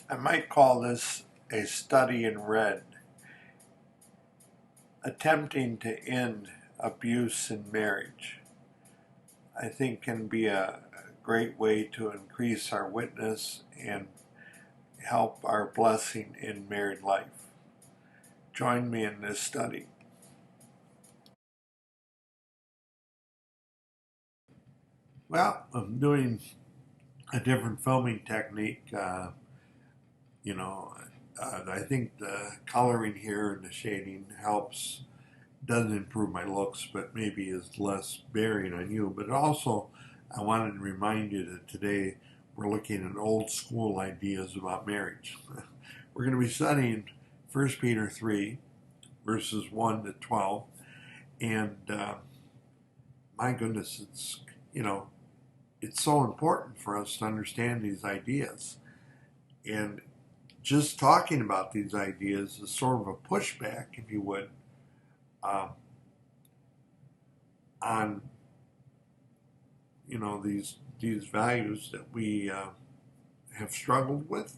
I might call this a study in red, attempting to end abuse in marriage. I think can be a great way to increase our witness and help our blessing in married life. Join me in this study. Well, I'm doing a different filming technique. You know, I think the coloring here and the shading helps, doesn't improve my looks, but maybe is less bearing on you. But also, I wanted to remind you that today we're looking at old school ideas about marriage. We're going to be studying 1 Peter 3, verses 1 to 12. And my goodness, it's so important for us to understand these ideas. And just talking about these ideas is sort of a pushback, if you would, um, on these values that we have struggled with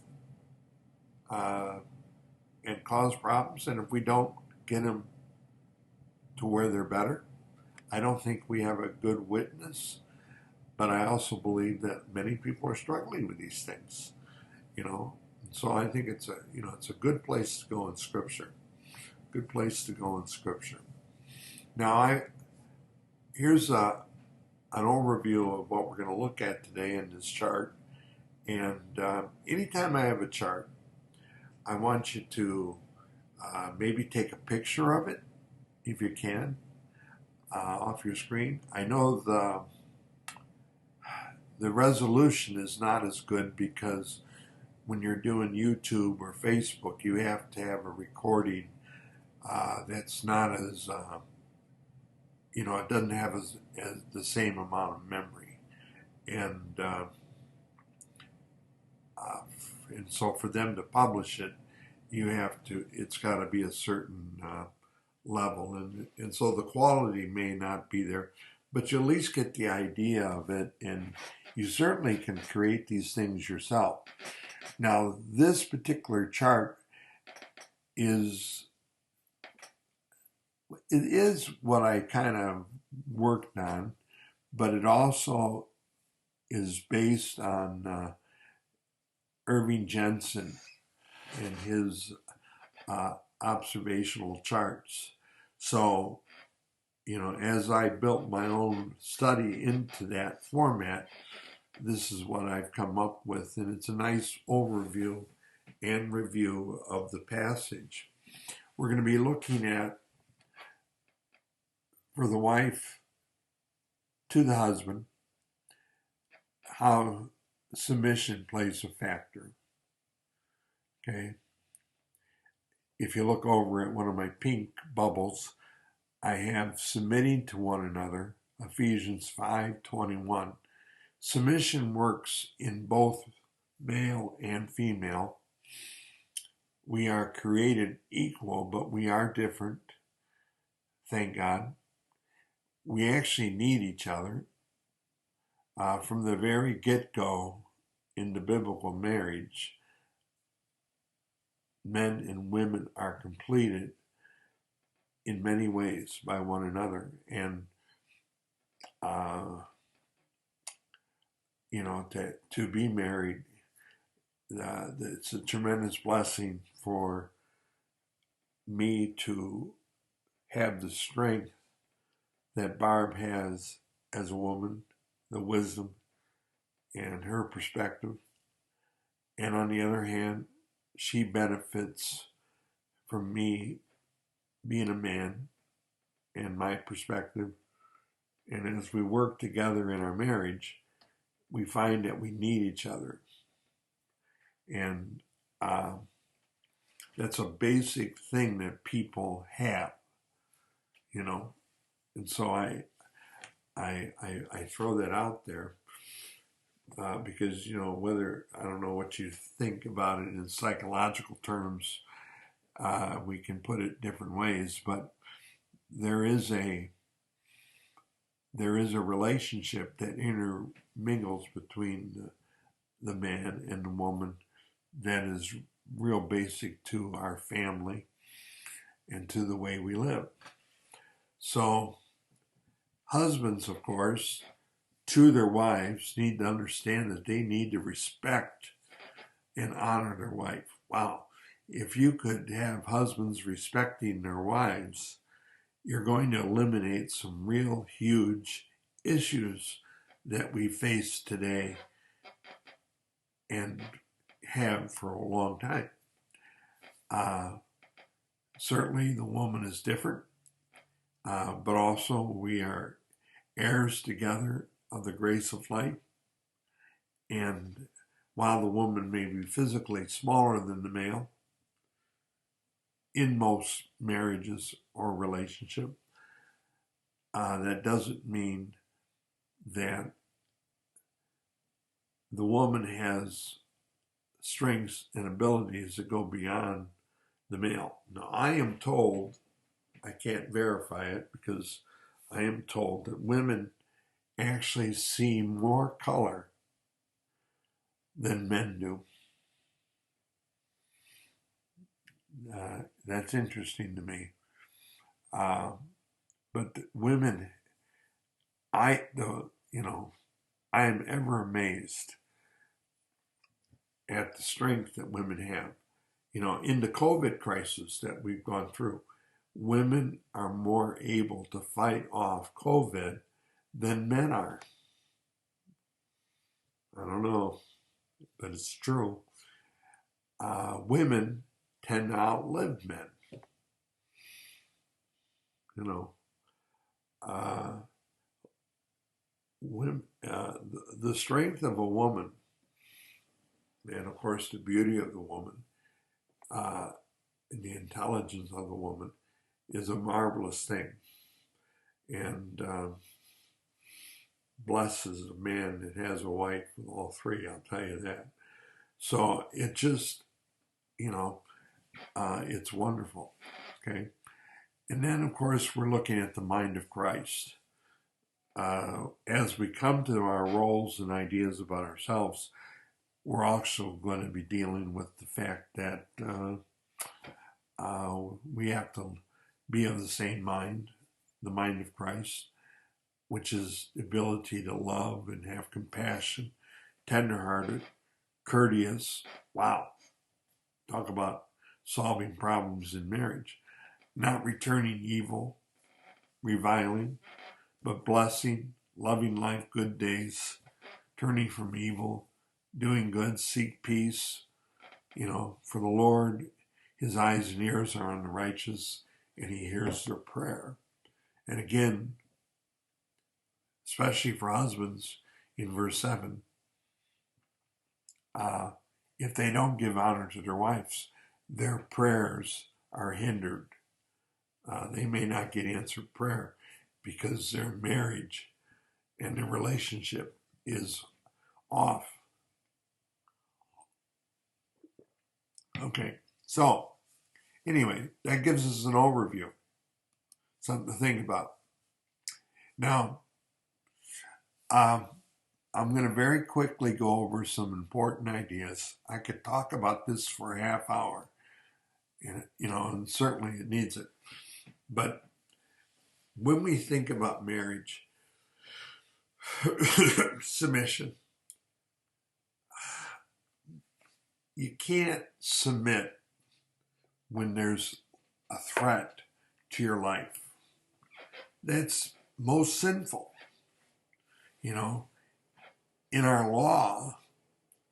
and cause problems. And if we don't get them to where they're better, I don't think we have a good witness. But I also believe that many people are struggling with these things. So I think it's a good place to go in Scripture. Good place to go in Scripture. Now, here's an overview of what we're going to look at today in this chart. And anytime I have a chart, I want you to maybe take a picture of it, if you can, off your screen. I know the resolution is not as good because when you're doing YouTube or Facebook, you have to have a recording that's not as, it doesn't have as the same amount of memory. And so for them to publish it, it's got to be a certain level. And so the quality may not be there, but you at least get the idea of it, and you certainly can create these things yourself. Now, this particular chart is what I kind of worked on, but it also is based on Irving Jensen and his observational charts. So, as I built my own study into that format, this is what I've come up with, and it's a nice overview and review of the passage. We're going to be looking at, for the wife to the husband, how submission plays a factor. Okay. If you look over at one of my pink bubbles, I have submitting to one another, Ephesians 5:21. Submission works in both male and female. We are created equal, but we are different. Thank God. We actually need each other. From the very get-go in the biblical marriage, men and women are completed in many ways by one another. And, to be married, it's a tremendous blessing for me to have the strength that Barb has as a woman, the wisdom and her perspective. And on the other hand, she benefits from me being a man and my perspective. And as we work together in our marriage, we find that we need each other. And that's a basic thing that people have, And so I throw that out there because, whether, I don't know what you think about it in psychological terms, we can put it different ways, but there is a relationship that intermingles between the man and the woman that is real basic to our family and to the way we live. So husbands, of course, to their wives, need to understand that they need to respect and honor their wife. Wow. If you could have husbands respecting their wives, you're going to eliminate some real huge issues that we face today and have for a long time. Certainly the woman is different, but also we are heirs together of the grace of life. And while the woman may be physically smaller than the male, in most marriages or relationship, that doesn't mean that the woman has strengths and abilities that go beyond the male. Now, I am told, I can't verify it because I am told that women actually see more color than men do. That's interesting to me. But women, I am ever amazed at the strength that women have. In the COVID crisis that we've gone through, women are more able to fight off COVID than men are. I don't know, but it's true. Women tend to outlive men. Women, the strength of a woman, and of course the beauty of the woman, and the intelligence of the woman, is a marvelous thing. And blesses a man that has a wife with all three, I'll tell you that. So it just, it's wonderful. Okay. And then, of course, we're looking at the mind of Christ. As we come to our roles and ideas about ourselves, we're also going to be dealing with the fact that we have to be of the same mind, the mind of Christ, which is the ability to love and have compassion, tenderhearted, courteous. Wow. Talk about solving problems in marriage. Not returning evil, reviling, but blessing, loving life, good days, turning from evil, doing good, seek peace. For the Lord, his eyes and ears are on the righteous, and he hears their prayer. And again, especially for husbands, in verse 7, if they don't give honor to their wives, their prayers are hindered. They may not get answered prayer because their marriage and their relationship is off. Okay, so anyway, that gives us an overview, something to think about. Now, I'm going to very quickly go over some important ideas. I could talk about this for a half hour, and certainly it needs it. But when we think about marriage, submission, you can't submit when there's a threat to your life. That's most sinful. In our law,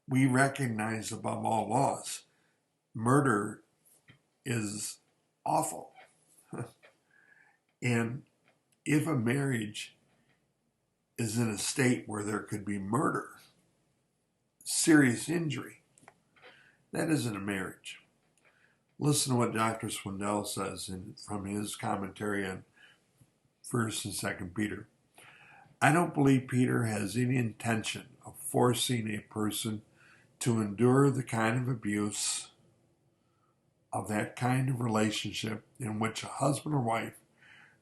we recognize above all laws, murder is awful. And if a marriage is in a state where there could be murder, serious injury, that isn't a marriage. Listen to what Dr. Swindell says from his commentary on 1st and 2nd Peter. I don't believe Peter has any intention of forcing a person to endure the kind of abuse of that kind of relationship in which a husband or wife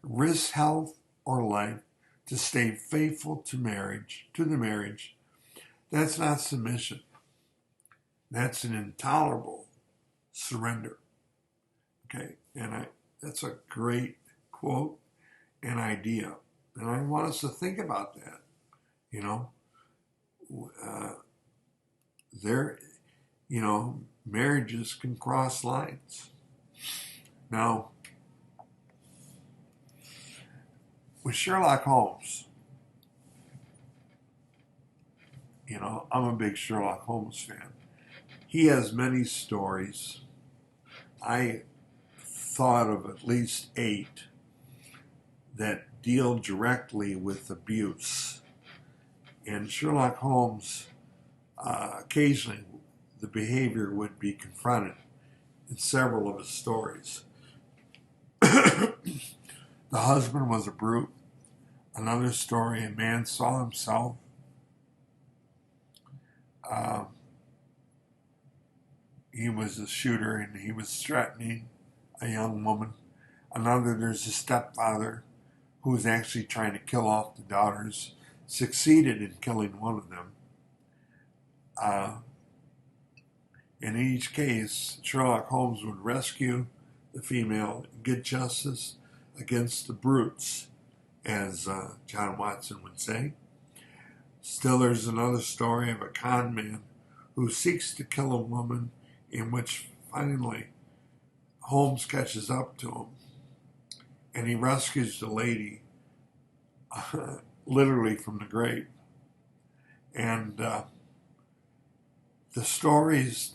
risks health or life to stay faithful to the marriage. That's not submission. That's an intolerable surrender. Okay, and that's a great quote and idea, and I want us to think about that. You know, uh, there, marriages can cross lines. Now, with Sherlock Holmes, I'm a big Sherlock Holmes fan. He has many stories. I thought of at least 8 that deal directly with abuse. And Sherlock Holmes, occasionally, the behavior would be confronted in several of his stories. The husband was a brute. Another story, a man saw himself. He was a shooter and he was threatening a young woman. Another, there's a stepfather who was actually trying to kill off the daughters, succeeded in killing one of them. In each case, Sherlock Holmes would rescue the female and get justice against the brutes, as John Watson would say. Still, there's another story of a con man who seeks to kill a woman, in which finally Holmes catches up to him and he rescues the lady literally from the grave. And the stories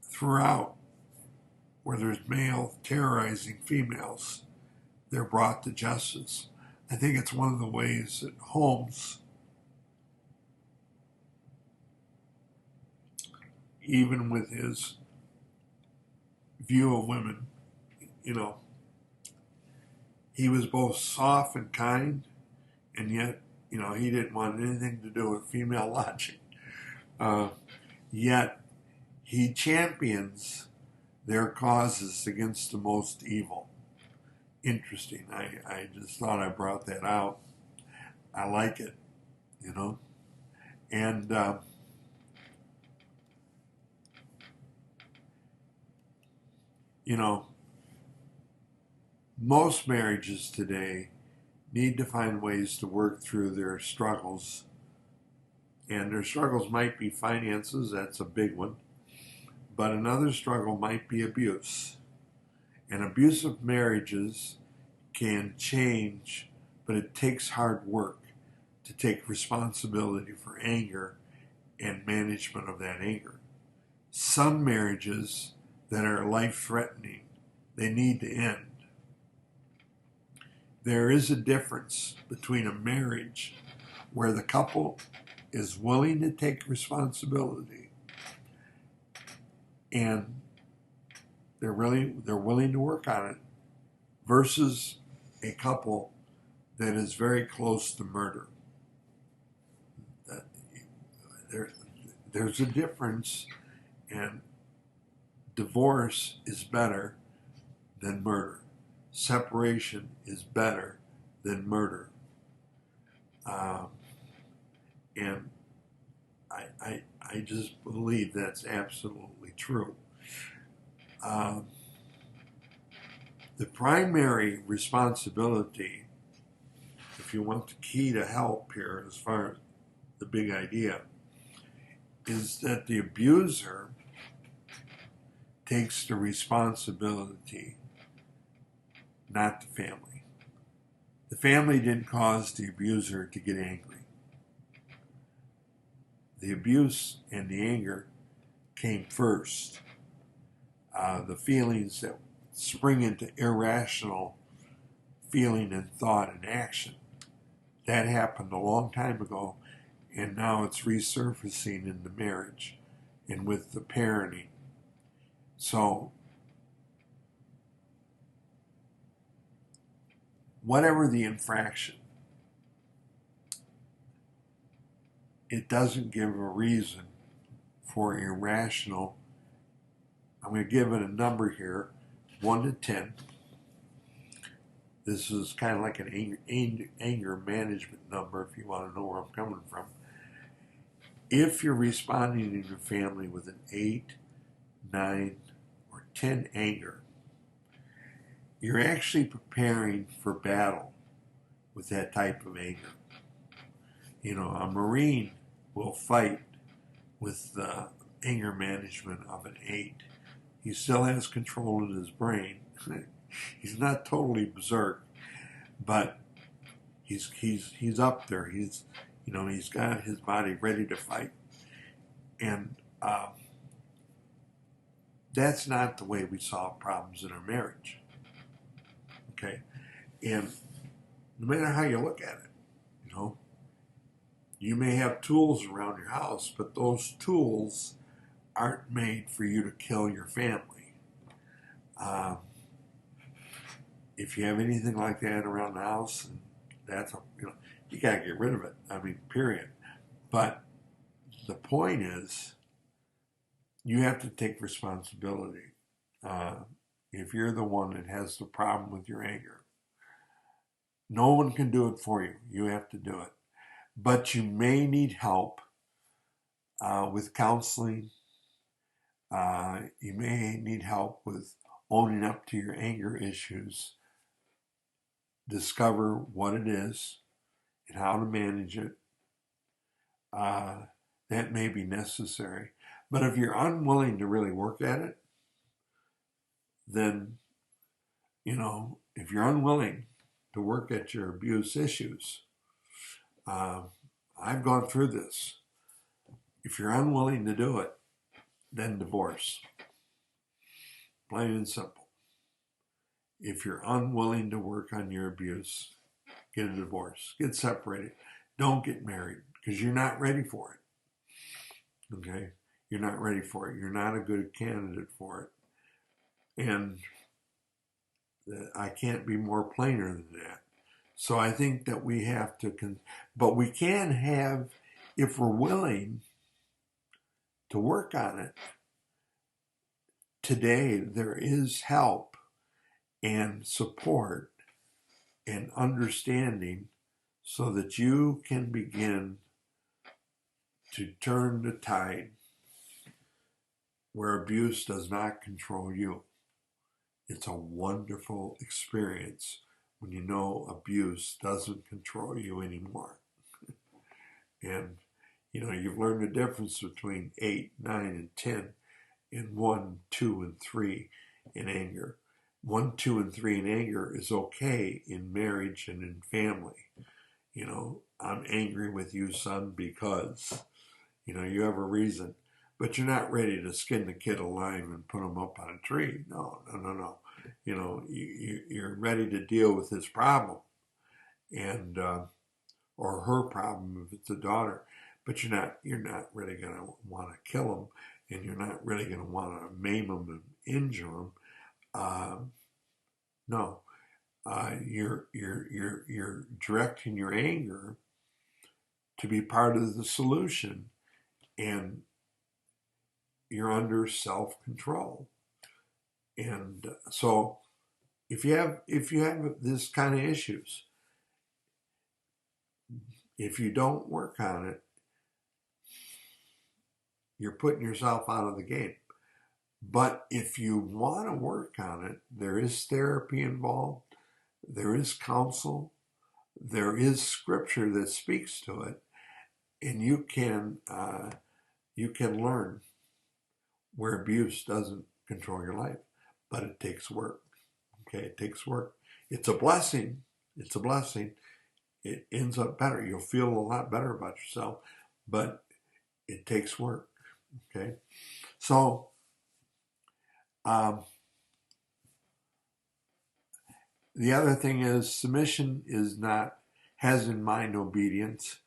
throughout where there's male terrorizing females, they're brought to justice. I think it's one of the ways that Holmes, even with his view of women, he was both soft and kind, and yet, he didn't want anything to do with female logic. Yet, he champions their causes against the most evil. Interesting. I just thought I brought that out. I like it, And most marriages today need to find ways to work through their struggles. And their struggles might be finances, that's a big one. But another struggle might be abuse. And abusive marriages can change, but it takes hard work to take responsibility for anger and management of that anger. Some marriages that are life-threatening, they need to end. There is a difference between a marriage where the couple is willing to take responsibility and they're willing to work on it versus a couple that is very close to murder. There's a difference, and divorce is better than murder. Separation is better than murder. And I just believe that's absolutely true. The primary responsibility, if you want the key to help here as far as the big idea, is that the abuser takes the responsibility, not the family. The family didn't cause the abuser to get angry. The abuse and the anger came first. The feelings that spring into irrational feeling and thought and action, that happened a long time ago, and now it's resurfacing in the marriage and with the parenting. So, whatever the infraction, it doesn't give a reason for irrational. I'm going to give it a number here, 1 to 10. This is kind of like an anger management number if you want to know where I'm coming from. If you're responding in your family with an 8, 9, or 10 anger, you're actually preparing for battle with that type of anger. You know, a Marine will fight with the anger management of an 8. He still has control in his brain. He's not totally berserk, but he's up there. He's got his body ready to fight, and that's not the way we solve problems in our marriage. Okay, and no matter how you look at it, you know, you may have tools around your house, but those tools aren't made for you to kill your family. Um, if you have anything like that around the house, you gotta get rid of it. I mean, period. But the point is, you have to take responsibility. Uh, if you're the one that has the problem with your anger, no one can do it for you. You have to do it. But you may need help with counseling. You may need help with owning up to your anger issues, discover what it is and how to manage it. That may be necessary. But if you're unwilling to really work at it, then, if you're unwilling to work at your abuse issues, I've gone through this. If you're unwilling to do it, then divorce. Plain and simple. If you're unwilling to work on your abuse, get a divorce. Get separated. Don't get married because you're not ready for it. Okay? You're not ready for it. You're not a good candidate for it. And I can't be more plainer than that. So I think that we have to, but we can have, if we're willing to work on it, today there is help and support and understanding so that you can begin to turn the tide where abuse does not control you. It's a wonderful experience when you know abuse doesn't control you anymore. And, you've learned the difference between 8, 9, and 10 in 1, 2, and 3 in anger. 1, 2, and 3 in anger is okay in marriage and in family. I'm angry with you, son, because, you have a reason. But you're not ready to skin the kid alive and put him up on a tree. No, no, no, no. You're ready to deal with his problem and or her problem if it's a daughter. But you're not really going to want to kill him, and you're not really going to want to maim him and injure him. No, you're directing your anger to be part of the solution, and you're under self-control. And so if you have this kind of issues, if you don't work on it, you're putting yourself out of the game. But if you want to work on it, there is therapy involved, there is counsel, there is scripture that speaks to it, and you can learn where abuse doesn't control your life. But it takes work. Okay, it takes work. It's a blessing. It's a blessing. It ends up better. You'll feel a lot better about yourself, but it takes work. Okay, so the other thing is submission has in mind obedience.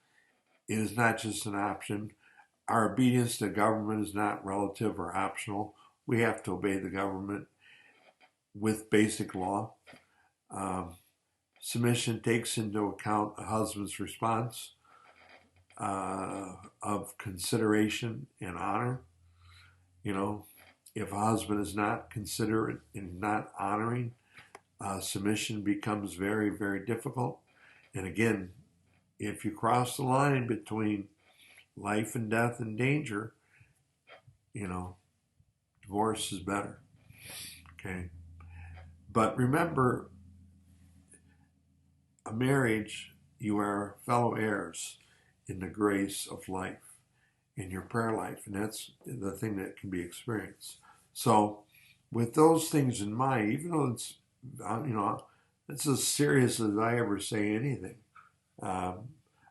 It is not just an option. Our obedience to government is not relative or optional. We have to obey the government with basic law. Submission takes into account a husband's response of consideration and honor. If a husband is not considerate and not honoring, submission becomes very, very difficult. And again, if you cross the line between life and death and danger, you know, divorce is better. Okay. But remember, a marriage, you are fellow heirs in the grace of life, in your prayer life, and that's the thing that can be experienced. So, with those things in mind, even though it's, it's as serious as I ever say anything, um,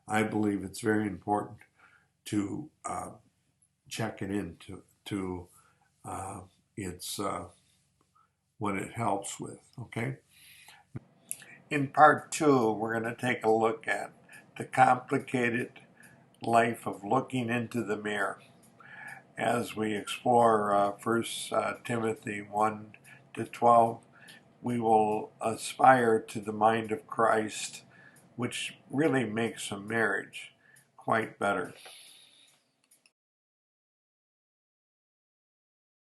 I believe it's very important to check it into to its what it helps with. Okay. In part two, we're going to take a look at the complicated life of looking into the mirror as we explore 1 Timothy 1 to 12. We will aspire to the mind of Christ, which really makes a marriage quite better.